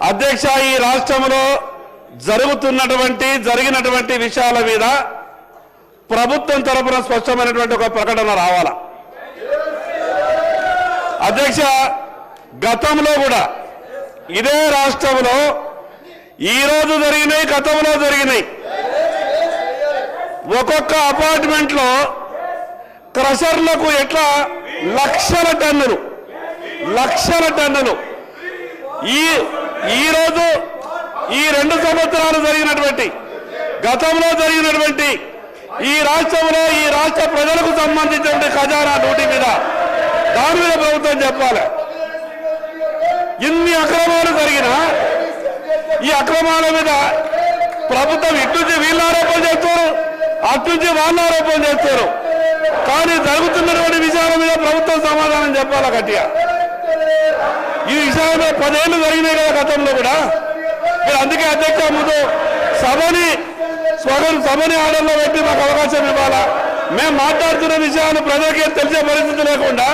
అధ్యక్ష, ఈ రాష్ట్రంలో జరిగినటువంటి విషయాల మీద ప్రభుత్వం తరపున స్పష్టమైనటువంటి ఒక ప్రకటన రావాలా. అధ్యక్ష, గతంలో కూడా ఇదే రాష్ట్రంలో ఈ రోజు జరిగినాయి, గతంలో జరిగినాయి. ఒక్కొక్క అపార్ట్మెంట్ లో క్రషర్లకు ఎట్లా లక్షల టన్నులు ఈ రోజు ఈ 2 సంవత్సరాలు జరిగినటువంటి గతంలో జరిగినటువంటి ఈ రాష్ట్రంలో ఈ రాష్ట్ర ప్రజలకు సంబంధించినటువంటి ఖజానా డ్యూటీ మీద దాని మీద ప్రభుత్వం చెప్పాలి. ఇన్ని అక్రమాలు జరిగినా ఈ అక్రమాల మీద ప్రభుత్వం ఇట్నుంచి వీళ్ళు ఆరోపణ చేస్తారు, అట్నుంచి వాళ్ళు ఆరోపణ చేస్తారు. కానీ జరుగుతున్నటువంటి విషయాల మీద ప్రభుత్వం సమాధానం చెప్పాలి గట్టిగా. ఈ విషయంలో 10 ఏళ్ళు జరిగినాయి కదా గతంలో కూడా. మీరు అందుకే అధ్యక్ష ముందు సభని ఆర్డర్లో పెట్టి మాకు అవకాశం ఇవ్వాలా. మేము మాట్లాడుతున్న విషయాలు ప్రజలకే తెలిసే పరిస్థితి లేకుండా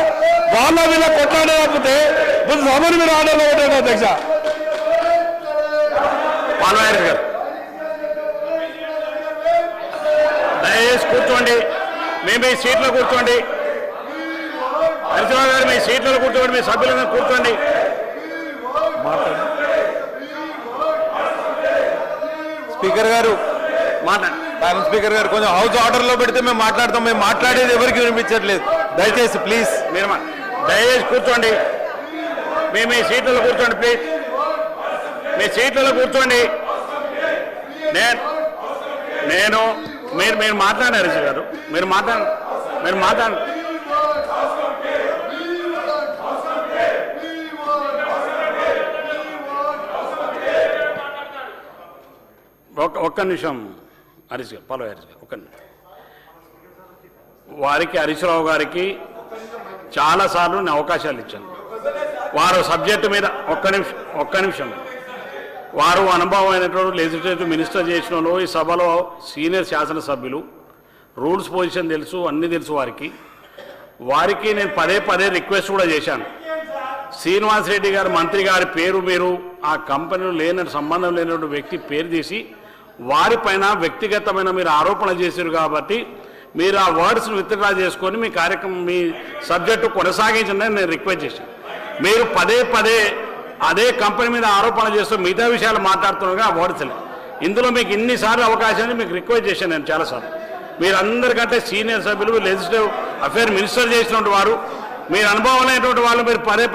వాళ్ళ మీద కొట్లాడలేకపోతే ముందు సభని మీరు ఆర్డర్లో పెట్టండి అధ్యక్ష. పాల్వాయర్ గారు దయచేసి కూర్చోండి, మేము మీ సీట్లో కూర్చోండి. హరిశరావు గారు మీ సీట్లలో కూర్చోండి, మీ సభ్యులందరూ కూర్చోండి. స్పీకర్ గారు స్పీకర్ గారు కొంచెం హౌస్ ఆర్డర్లో పెడితే మేము మాట్లాడతాం. మేము మాట్లాడేది ఎవరికి వినిపించట్లేదు. దయచేసి ప్లీజ్ మీరు దయచేసి కూర్చోండి, మేము మీ సీట్లలో కూర్చోండి ప్లీజ్. మీ సీట్లలో కూర్చోండి. నేను మీరు మాట్లాడారు హరీష్ గారు, మీరు మాట్లాడు. ఒక్క నిమిషం హరీష్ గారు, పాల్వాయి హరీష్ గారు, ఒక్క నిమిషం. వారికి హరీశ్రావు గారికి చాలాసార్లు నేను అవకాశాలు ఇచ్చాను. వారు సబ్జెక్టు మీద ఒక్క నిమిషం వారు అనుభవమైనటువంటి లెజిస్లేటివ్ మినిస్టర్ చేసిన వాళ్ళు ఈ సభలో సీనియర్ శాసనసభ్యులు, రూల్స్ పొజిషన్ తెలుసు, అన్నీ తెలుసు వారికి నేను పదే రిక్వెస్ట్ కూడా చేశాను. శ్రీనివాస్ రెడ్డి గారు మంత్రి గారి పేరు మీరు ఆ కంపెనీలో సంబంధం లేనటువంటి వ్యక్తి పేరు తీసి వారిపైన వ్యక్తిగతమైన మీరు ఆరోపణ చేశారు కాబట్టి మీరు ఆ వర్డ్స్ను విత్డ్రా చేసుకొని మీ కార్యక్రమం మీ సబ్జెక్టు కొనసాగించండి నేను రిక్వెస్ట్ చేశాను. మీరు పదే అదే కంపెనీ మీద ఆరోపణ చేస్తూ మిగతా విషయాలు మాట్లాడుతున్నాగా ఆ వర్డ్స్ ఇందులో మీకు ఇన్నిసార్లు అవకాశాన్ని మీకు రిక్వెస్ట్ చేశాను నేను చాలాసార్లు. మీరు అందరికంటే సీనియర్ సభ్యులు, లెజిస్లేటివ్ అఫేర్ మినిస్టర్ చేసినటువంటి వారు, మీరు అనుభవం లేనటువంటి వాళ్ళు, మీరు పదే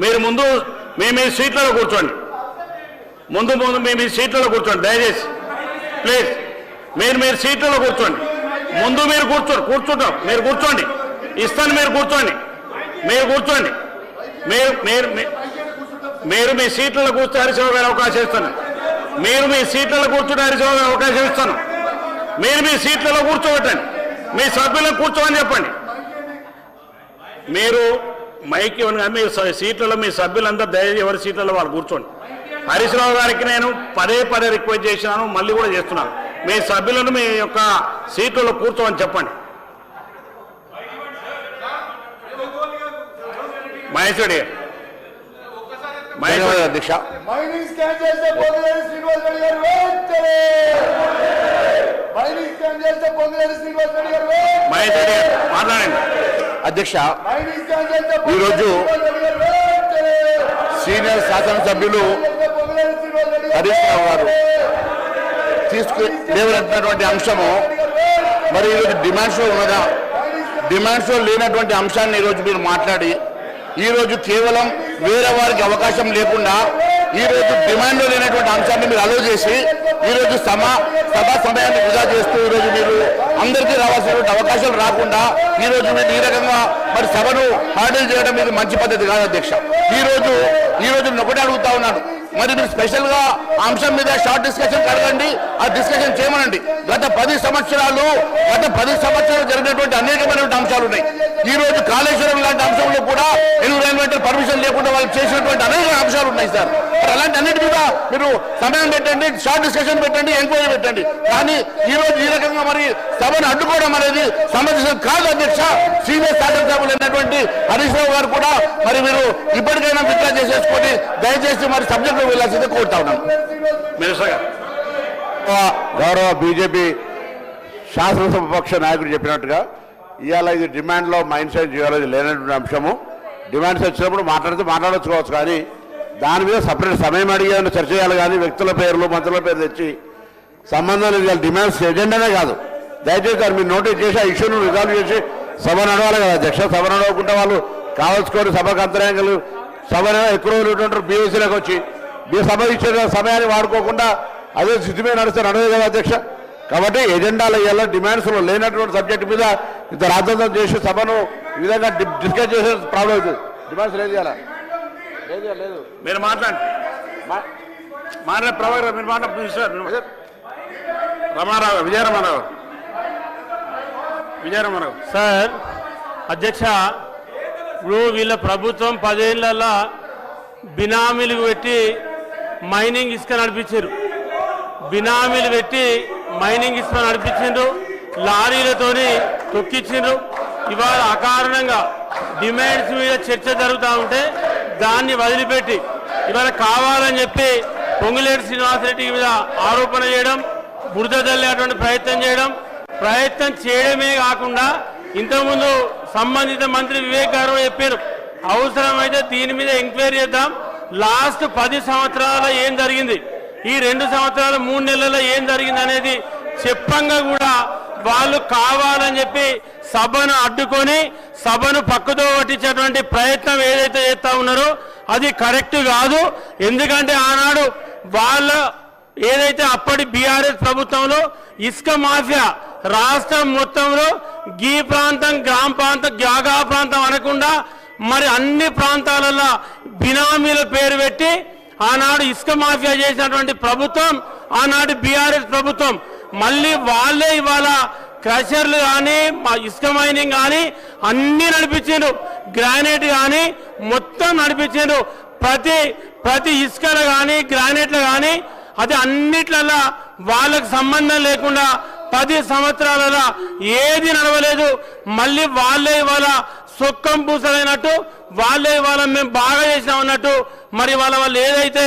మీరు ముందు మీ సీట్లలో కూర్చోండి. ముందు మీ సీట్లలో కూర్చోండి దయచేసి ప్లీజ్. మీరు సీట్లలో కూర్చోండి. ముందు మీరు కూర్చుంటాం. మీరు కూర్చోండి, ఇస్తాను. మీరు కూర్చోండి. మీరు మీ సీట్లలో కూర్చో హరీశ్రావు గారు అవకాశం ఇస్తాను. మీరు మీ సీట్లలో కూర్చుంటే హరీశ్రావు గారు అవకాశం ఇస్తాను. మీరు మీ సీట్లలో కూర్చోబెట్టండి. మీ సభ్యులకు కూర్చోమని చెప్పండి. మీరు మైక్ ఇవ్వండి కానీ మీ సీట్లలో మీ సభ్యులందరూ దయచేసి ఎవరి సీట్లలో వాళ్ళు కూర్చోండి. హరీశ్రావు గారికి నేను పదే రిక్వెస్ట్ చేసినాను, మళ్ళీ కూడా చేస్తున్నాను. మీ సభ్యులను మీ యొక్క సీట్లలో కూర్చోమని చెప్పండి. మహేశ్వరి అధ్యక్ష మాట్లాడండి అధ్యక్ష. ఈరోజు సీనియర్ శాసనసభ్యులు హరీష్ రావు గారు లేవనెత్తినటువంటి అంశము మరి ఈరోజు డిమాండ్ షో ఉన్నదా? డిమాండ్ షో లేనటువంటి అంశాన్ని ఈరోజు మీరు మాట్లాడి ఈరోజు కేవలం వేరే వారికి అవకాశం లేకుండా ఈరోజు డిమాండ్లో లేనటువంటి అంశాన్ని మీరు అలో చేసి ఈరోజు సభా సమయాన్ని వృధా చేస్తూ ఈరోజు మీరు అందరికీ రావాల్సినటువంటి అవకాశాలు రాకుండా ఈరోజు మీరు ఈ రకంగా మరి సభను హ్యాండిల్ చేయడం ఇది మంచి పద్ధతి కాదు అధ్యక్ష. ఈరోజు నేను ఒకటే అడుగుతా ఉన్నాను, మరి మీరు స్పెషల్ గా అంశం మీద షార్ట్ డిస్కషన్ అడగండి, ఆ డిస్కషన్ చేయమనండి. గత 10 సంవత్సరాలు జరిగినటువంటి అనేకమైనటువంటి అంశాలు ఉన్నాయి. ఈ రోజు కాళేశ్వరం లాంటి అంశంలో కూడా ఎన్విరాన్మెంటల్ పర్మిషన్ లేకుండా వాళ్ళు చేసినటువంటి అనేక అంశాలు ఉన్నాయి సార్. మరి అలాంటి అన్నిటి మీద మీరు సమయం పెట్టండి, షార్ట్ డిస్కషన్ పెట్టండి, ఎంక్వైరీ పెట్టండి. కానీ ఈ రోజు ఈ రకంగా మరి సభను అడ్డుకోవడం అనేది సమంజసం కాదు అధ్యక్ష. సీనియర్ శాసనసభ కానిస్టేబుల్ అయినటువంటి హరీష్ రావు గారు కూడా మరి మీరు ఇప్పటికైనా విత్డ్రా చేసేసుకొని దయచేసి మరి సబ్జెక్టు వెళ్ళాల్సిందే కోరుతా ఉన్నాను. మినిస్టర్ గారు. గౌరవ బీజేపీ శాసనసభ పక్ష నాయకుడు చెప్పినట్టుగా ఇవాళ ఇది డిమాండ్లో మైండ్ సెట్ చేయాలి లేనటువంటి అంశము. డిమాండ్స్ వచ్చినప్పుడు మాట్లాడొచ్చుకోవచ్చు, కానీ దాని మీద సపరేట్ సమయం అడిగి చర్చ చేయాలి, కానీ వ్యక్తుల పేర్లు మంత్రుల పేర్లు తెచ్చి సంబంధం లేదు. డిమాండ్స్ ఎజెండానే కాదు. దయచేసి దాన్ని మీరు నోటీస్ చేసి ఆ ఇష్యూను రిజాల్వ్ చేసి సభ నడవాలి కదా అధ్యక్ష. సభ నడవకుండా వాళ్ళు కావాల్సుకొని సభకు అంతరాయంగా సభ ఎక్కువ రోజులు బీఎస్సీలోకి వచ్చి సభ ఇచ్చే సమయాన్ని వాడుకోకుండా అదే స్థితి మీద నడిస్తే నడవదు కదా అధ్యక్ష. కాబట్టి ఎజెండాలు ఇవ్వాలి. డిమాండ్స్లో లేనటువంటి సబ్జెక్టు మీద ఇంత రాద్ధాంతం చేసి సభను ఈ విధంగా డిస్కస్ చేసే ప్రాబ్లం అవుతుంది. డిమాండ్స్ లేదు చేయాలా లేదు మీరు మాట్లాడండి. ప్రభాకర్ మీరు మాట్లాడు. మినిస్టర్ రమారావు విజయరమారావు. సార్ అధ్యక్ష, ఇప్పుడు వీళ్ళ ప్రభుత్వం 10 ఏళ్ళ బినామీలు పెట్టి మైనింగ్ ఇసుక నడిపించారు. బినామీలు పెట్టి మైనింగ్ ఇసుక నడిపించిండ్రు, లారీలతోని తొక్కించిండ్రు. ఇవాళ అకారణంగా డిమాండ్స్ మీద చర్చ జరుగుతూ ఉంటే దాన్ని వదిలిపెట్టి ఇవాళ కావాలని చెప్పి పొంగులేటి శ్రీనివాసరెడ్డి మీద ఆరోపణ చేయడం, బురద జల్లేటువంటి ప్రయత్నం చేయడమే కాకుండా ఇంతకుముందు సంబంధిత మంత్రి వివేక్ గారు చెప్పారు, అవసరమైతే దీని మీద ఎంక్వైరీ చేద్దాం. లాస్ట్ 10 సంవత్సరాల ఏం జరిగింది, ఈ 2 సంవత్సరాల 3 నెలల్లో ఏం జరిగింది అనేది చెప్పంగా కూడా వాళ్ళు కావాలని చెప్పి సభను అడ్డుకొని సభను పక్కతో పట్టించేటువంటి ప్రయత్నం ఏదైతే చేస్తా ఉన్నారో అది కరెక్ట్ కాదు. ఎందుకంటే ఆనాడు వాళ్ళ ఏదైతే అప్పటి బీఆర్ఎస్ ప్రభుత్వంలో ఇసుక మాఫియా రాష్ట్రం మొత్తంలో గీ ప్రాంతం గ్రామ ప్రాంతం జాగా ప్రాంతం అనకుండా మరి అన్ని ప్రాంతాలలో బినామీల పేరు పెట్టి ఆనాడు ఇసుక మాఫియా చేసినటువంటి ప్రభుత్వం ఆనాడు బీఆర్ఎస్ ప్రభుత్వం. మళ్ళీ వాళ్ళే ఇవాళ క్రషర్లు కానీ ఇసుక మైనింగ్ కానీ అన్నీ నడిపించారు, గ్రానైట్ కానీ మొత్తం నడిపించారు. ప్రతి ఇసుకలు కానీ గ్రానైట్లు కానీ అది అన్నిట్లలో వాళ్ళకు సంబంధం లేకుండా 10 సంవత్సరాలలో ఏది నడవలేదు. మళ్ళీ వాళ్ళే ఇవాళ సొక్కం పూసలైనట్టు వాళ్ళే ఇవాళ మేము బాగా చేసినాం అన్నట్టు మరి వాళ్ళు ఏదైతే